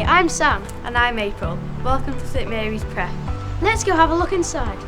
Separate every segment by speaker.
Speaker 1: Hi, I'm Sam.
Speaker 2: And I'm April. Welcome to St Mary's Prep.
Speaker 1: Let's go have a look inside.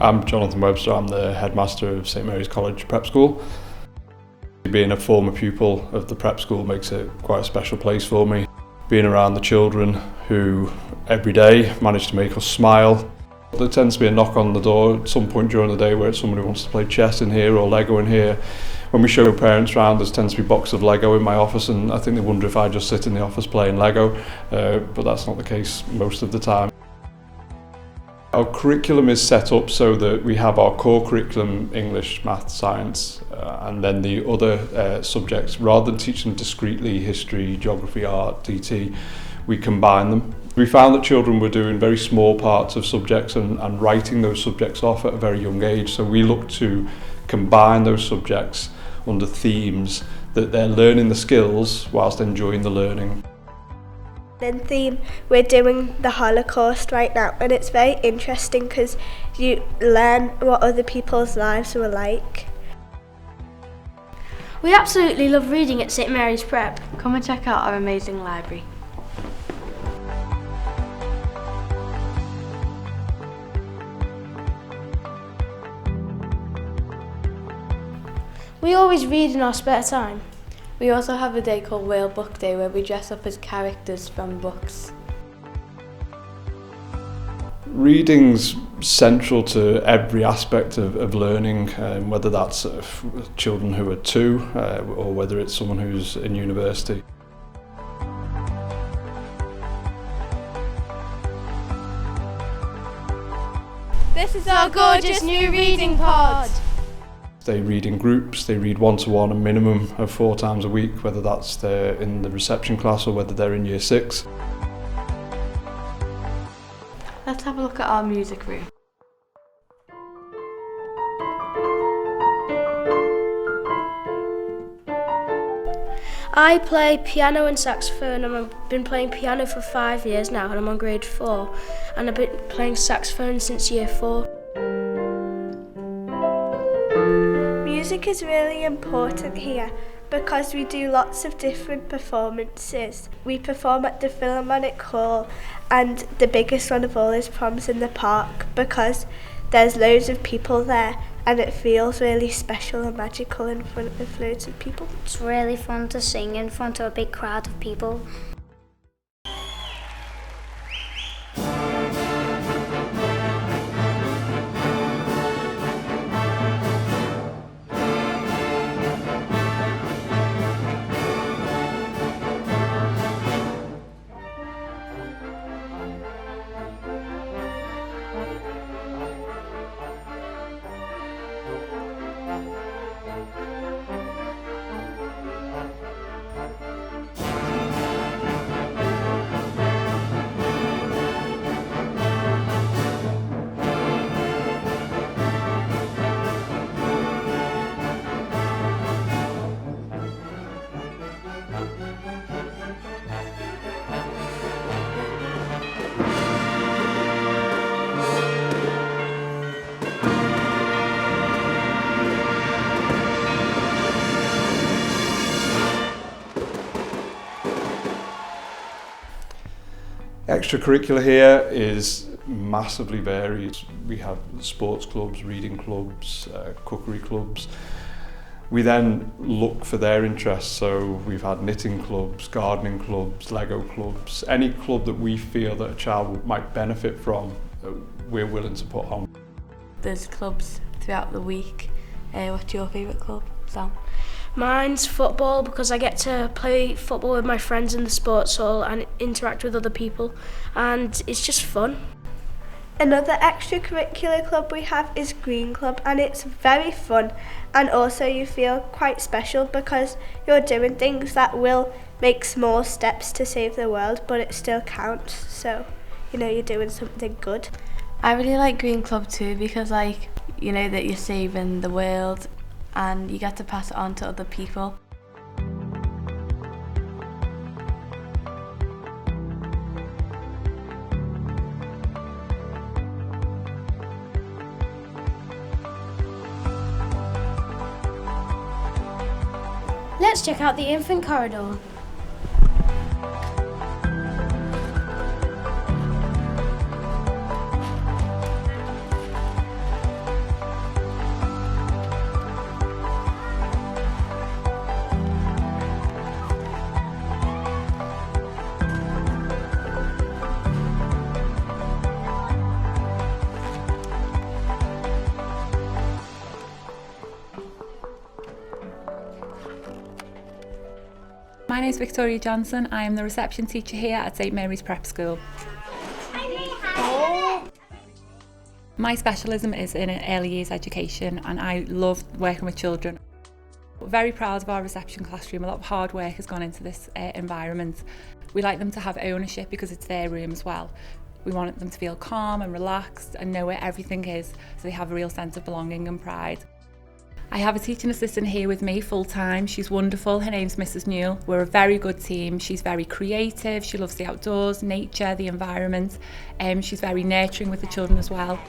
Speaker 3: I'm Jonathan Webster, I'm the headmaster of St Mary's College Prep School. Being a former pupil of the prep school makes it quite a special place for me. Being around the children who every day manage to make us smile. There tends to be a knock on the door at some point during the day where it's somebody who wants to play chess in here or Lego in here. When we show parents around, there tends to be a box of Lego in my office, and I think they wonder if I just sit in the office playing Lego, but that's not the case most of the time. Our curriculum is set up so that we have our core curriculum, English, Maths, Science, and then the other subjects. Rather than teaching them discretely, history, geography, art, DT, we combine them. We found that children were doing very small parts of subjects and writing those subjects off at a very young age, so we look to combine those subjects under themes that they're learning the skills whilst enjoying the learning.
Speaker 4: In theme, we're doing the Holocaust right now, and it's very interesting because you learn what other people's lives were like.
Speaker 1: We absolutely love reading at St Mary's Prep.
Speaker 2: Come and check out our amazing library.
Speaker 1: We always read in our spare time.
Speaker 2: We also have a day called Whale Book Day where we dress up as characters from books.
Speaker 3: Reading's central to every aspect of learning, whether that's children who are 2 or whether it's someone who's in university.
Speaker 1: This is our gorgeous new reading pod.
Speaker 3: They read in groups, they read one-to-one a minimum of 4 times a week, whether that's in the reception class or whether they're in year 6.
Speaker 2: Let's have a look at our music room.
Speaker 1: I play piano and saxophone, and I've been playing piano for 5 years now, and I'm on grade 4, and I've been playing saxophone since year 4.
Speaker 4: Music is really important here because we do lots of different performances. We perform at the Philharmonic Hall, and the biggest one of all is Proms in the Park because there's loads of people there and it feels really special and magical in front of loads of people.
Speaker 5: It's really fun to sing in front of a big crowd of people.
Speaker 3: Extracurricular here is massively varied. We have sports clubs, reading clubs, cookery clubs. We then look for their interests, so we've had knitting clubs, gardening clubs, Lego clubs. Any club that we feel that a child might benefit from, we're willing to put on.
Speaker 2: There's clubs throughout the week. What's your favourite club, Sam?
Speaker 1: Mine's football because I get to play football with my friends in the sports hall and interact with other people, and it's just fun.
Speaker 4: Another extracurricular club we have is Green Club, and it's very fun, and also you feel quite special because you're doing things that will make small steps to save the world, but it still counts, so you know you're doing something good.
Speaker 2: I really like Green Club too because you know that you're saving the world and you get to pass it on to other people.
Speaker 1: Let's check out the infant corridor.
Speaker 6: My name is Victoria Johnson. I am the reception teacher here at St Mary's Prep School. My specialism is in early years education and I love working with children. We're very proud of our reception classroom. A lot of hard work has gone into this environment. We like them to have ownership because it's their room as well. We want them to feel calm and relaxed and know where everything is so they have a real sense of belonging and pride. I have a teaching assistant here with me full time. She's wonderful. Her name's Mrs. Newell. We're a very good team. She's very creative. She loves the outdoors, nature, the environment. She's very nurturing with the children as well.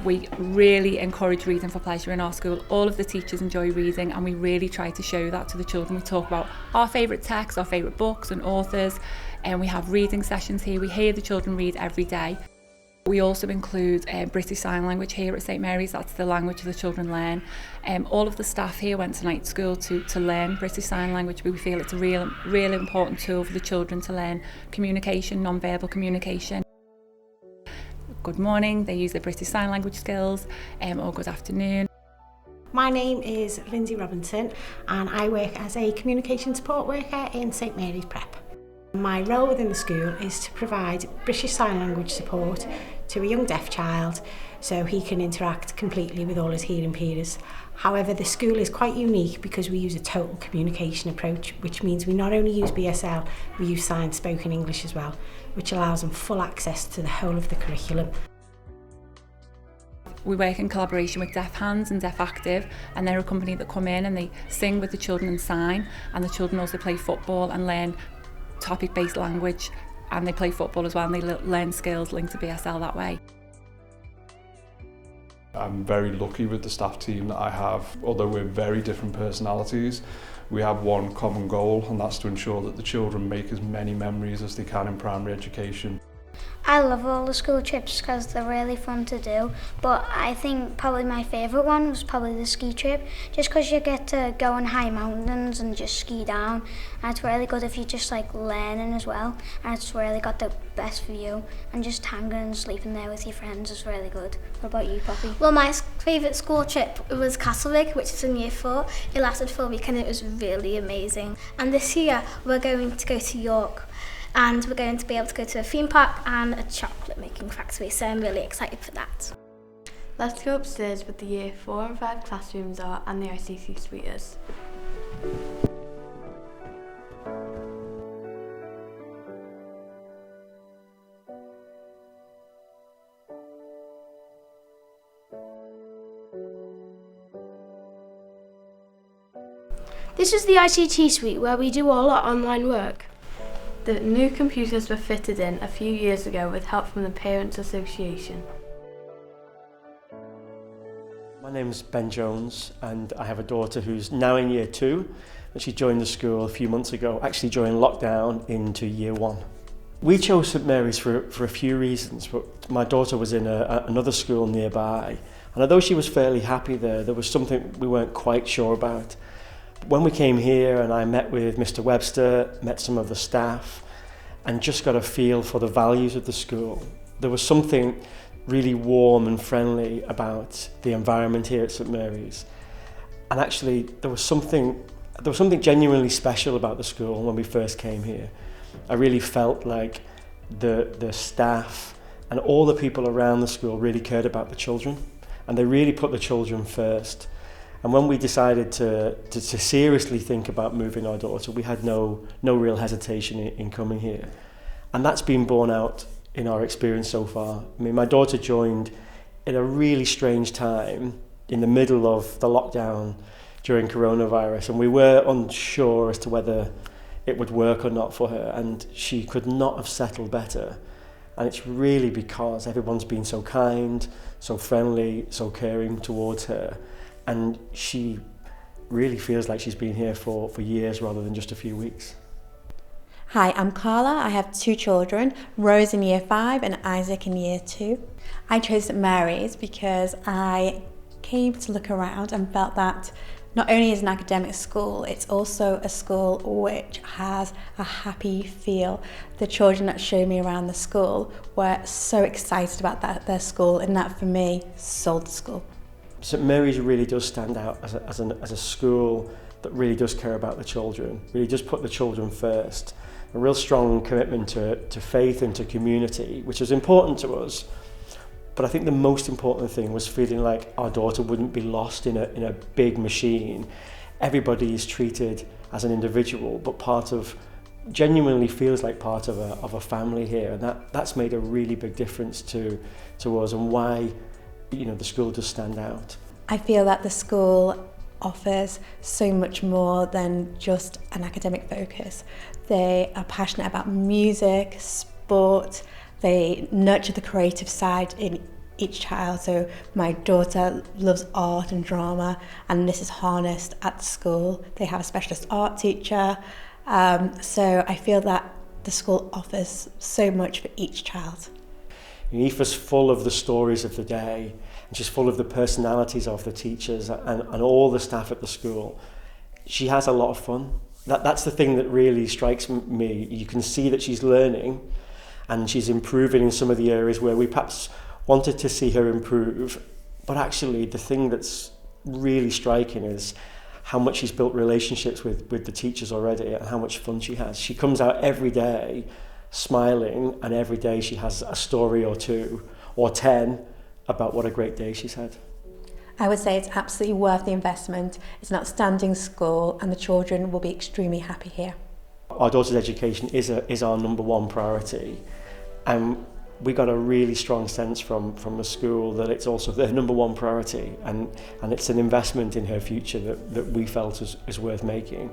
Speaker 6: We really encourage reading for pleasure in our school. All of the teachers enjoy reading and we really try to show that to the children. We talk about our favourite texts, our favourite books and authors, and we have reading sessions here. We hear the children read every day. We also include British Sign Language here at St Mary's. That's the language the children learn. All of the staff here went to night school to learn British Sign Language. We feel it's a real important tool for the children to learn communication, non-verbal communication. Good morning, they use their British Sign Language skills, or good afternoon.
Speaker 7: My name is Lindsay Robinson and I work as a communication support worker in St Mary's Prep. My role within the school is to provide British Sign Language support to a young deaf child so he can interact completely with all his hearing peers. However, the school is quite unique because we use a total communication approach, which means we not only use BSL, we use Sign Spoken English as well, which allows them full access to the whole of the curriculum.
Speaker 6: We work in collaboration with Deaf Hands and Deaf Active, and they're a company that come in and they sing with the children and sign, and the children also play football and learn topic-based language, and they play football as well and they learn skills linked to BSL that way.
Speaker 3: I'm very lucky with the staff team that I have. Although we're very different personalities, we have one common goal, and that's to ensure that the children make as many memories as they can in primary education.
Speaker 5: I love all the school trips because they're really fun to do, but I think probably my favourite one was probably the ski trip, just because you get to go on high mountains and just ski down, and it's really good if you're just like learning as well, and it's really got the best view, and just hanging and sleeping there with your friends is really good. What about you, Poppy?
Speaker 8: Well, my favourite school trip was Castlereagh, which is in year 4. It lasted for a week and it was really amazing. And this year we're going to go to York, and we're going to be able to go to a theme park and a chocolate making factory, so I'm really excited for that.
Speaker 2: Let's go upstairs where the year 4 and 5 classrooms are and the ICT suite is.
Speaker 1: This is the ICT suite where we do all our online work.
Speaker 2: The new computers were fitted in a few years ago with help from the Parents Association.
Speaker 9: My name is Ben Jones and I have a daughter who's now in year 2 and she joined the school a few months ago, actually during lockdown into year 1. We chose St Mary's for a few reasons, but my daughter was in another school nearby, and although she was fairly happy there was something we weren't quite sure about. When we came here and I met with Mr. Webster, met some of the staff and just got a feel for the values of the school, there was something really warm and friendly about the environment here at St Mary's. And actually there was something genuinely special about the school when we first came here. I really felt like the staff and all the people around the school really cared about the children, and they really put the children first. And when we decided to seriously think about moving our daughter, we had no real hesitation in coming here. And that's been borne out in our experience so far. I mean, my daughter joined in a really strange time in the middle of the lockdown during coronavirus, and we were unsure as to whether it would work or not for her, and she could not have settled better. And it's really because everyone's been so kind, so friendly, so caring towards her, and she really feels like she's been here for years rather than just a few weeks.
Speaker 10: Hi, I'm Carla. I have 2 children, Rose in year 5 and Isaac in year 2. I chose St Mary's because I came to look around and felt that not only is it an academic school, it's also a school which has a happy feel. The children that showed me around the school were so excited about their school, and that for me sold the school.
Speaker 9: St Mary's really does stand out as a school that really does care about the children, really does put the children first. A real strong commitment to faith and to community, which is important to us. But I think the most important thing was feeling like our daughter wouldn't be lost in a big machine. Everybody is treated as an individual, but genuinely feels like part of a family here, and that's made a really big difference to us, and why the school does stand out.
Speaker 10: I feel that the school offers so much more than just an academic focus. They are passionate about music, sport. They nurture the creative side in each child. So my daughter loves art and drama, and this is harnessed at the school. They have a specialist art teacher. So I feel that the school offers so much for each child.
Speaker 9: Aoife's full of the stories of the day, and she's full of the personalities of the teachers and all the staff at the school. She has a lot of fun. That's the thing that really strikes me. You can see that she's learning, and she's improving in some of the areas where we perhaps wanted to see her improve. But actually, the thing that's really striking is how much she's built relationships with the teachers already, and how much fun she has. She comes out every day smiling, and every day she has a story or 2 or 10 about what a great day she's had.
Speaker 10: I would say it's absolutely worth the investment. It's an outstanding school, and the children will be extremely happy here.
Speaker 9: Our daughter's education is our number 1 priority, and we got a really strong sense from the school that it's also their number 1 priority, and it's an investment in her future that we felt is worth making.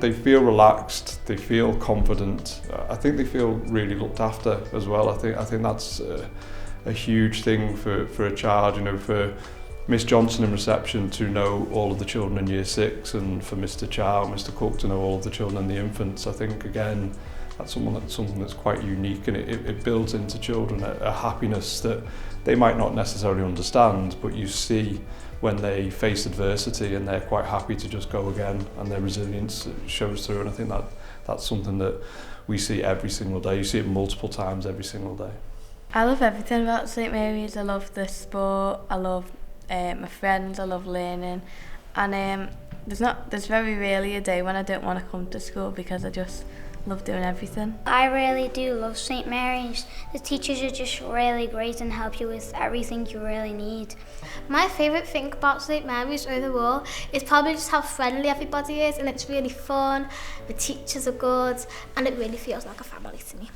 Speaker 3: They feel relaxed, they feel confident. I think they feel really looked after as well. I think that's a huge thing for a child, for Miss Johnson in reception to know all of the children in year 6, and for Mr. Chow, Mr. Cook to know all of the children and the infants. I think again that's something that's quite unique, and it builds into children a happiness that they might not necessarily understand, but you see when they face adversity and they're quite happy to just go again, and their resilience shows through. And I think that's something that we see every single day. You see it multiple times every single day.
Speaker 2: I love everything about St Mary's. I love the sport, I love my friends, I love learning, and there's very rarely a day when I don't want to come to school, because I just love doing everything.
Speaker 5: I really do love St Mary's. The teachers are just really great and help you with everything you really need.
Speaker 8: My favourite thing about St Mary's overall is probably just how friendly everybody is, and it's really fun, the teachers are good, and it really feels like a family to me.